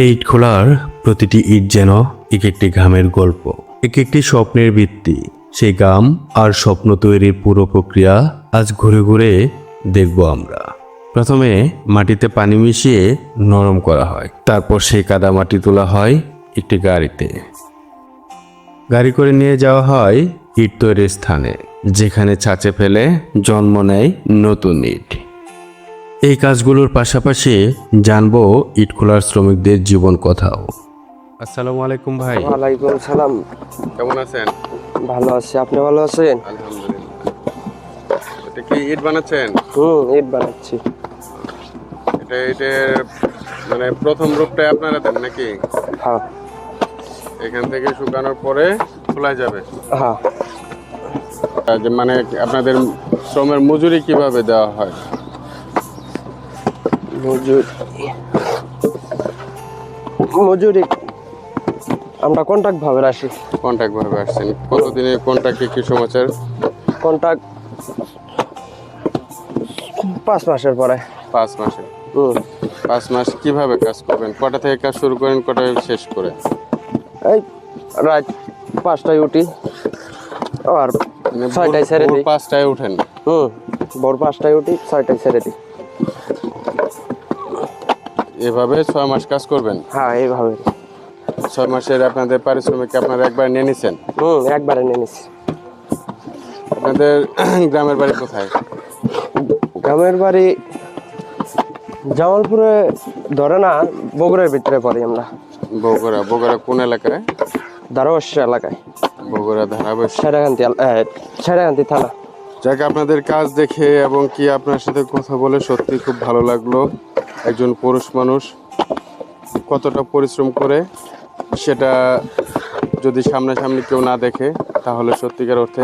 এই ইট খোলার প্রতিটি ইট যেন এক একটি ঘামের গল্প, এক একটি স্বপ্নের ভিত্তি। সেই ঘাম আর স্বপ্ন তৈরির পুরো প্রক্রিয়া আজ ঘুরে ঘুরে দেখব আমরা। প্রথমে মাটিতে পানি মিশিয়ে নরম করা হয়, তারপর সেই কাদা মাটি তোলা হয় একটি গাড়িতে। গাড়ি করে নিয়ে যাওয়া হয় ইট তৈরির স্থানে, যেখানে ছাঁচে ফেলে জন্ম নেয় নতুন ইট। এই কাজগুলোর পাশাপাশি জানবো ইট খোলার শ্রমিকদের জীবন কথাও। আসসালামু আলাইকুম ভাই। ওয়ালাইকুম সালাম। কেমন আছেন? ভালো আছি, আপনি ভালো আছেন? আলহামদুলিল্লাহ। এটা কি ইট বানাচ্ছেন? ইট বানাচ্ছি। এটার মানে প্রথম রূপটা আপনারা দেন নাকি? হ্যাঁ এখান থেকে শুকানোর পরে খোলা যাবে। হ্যাঁ। মানে আপনাদের শ্রমের মজুরি কিভাবে দেওয়া হয়? মজুরি আমরা কন্ট্রাক্ট ভাবে আসি। কন্ট্রাক্ট ভাবে আসছেন? কতদিনের কন্ট্রাক্টে কি সমাচার? কন্ট্রাক্ট 5 মাসের পরে। 5 মাসে? 5 মাস কিভাবে কাজ করবেন? কটা থেকে কাজ শুরু করেন, কটায় শেষ করে? এই রাত 5টায় উঠি আর 6টায় ছেড়ে দিই। 5টায় উঠেন? ভোর 5টায় উঠি, 6টায় ছেড়ে দিই। এভাবে 6 মাস কাজ করবেন? হ্যাঁ এইভাবে। 6 মাসের আপনাদের পারিশ্রমিক আপনারা একবার নিয়ে নিছেন? একবারে নিয়ে নিচ্ছি। আপনাদের গ্রামের বাড়ি কোথায়? গ্রামের বাড়ি জামালপুরে, ধরে না বগুড়ার ভিতরে পড়ি আমরা। বগুড়া কোন এলাকায়? ধারাবস্য এলাকায়। বগুড়া ধারাবস্য, সাইরাকান্দি থানা। যাকে আপনাদের কাজ দেখে এবং কি আপনার সাথে কথা বলে সত্যি খুব ভালো লাগলো। একজন পুরুষ মানুষ কতটা পরিশ্রম করে সেটা যদি সামনাসামনি কেউ না দেখে তাহলে সত্যিকার অর্থে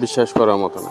বিশ্বাস করার মতো না।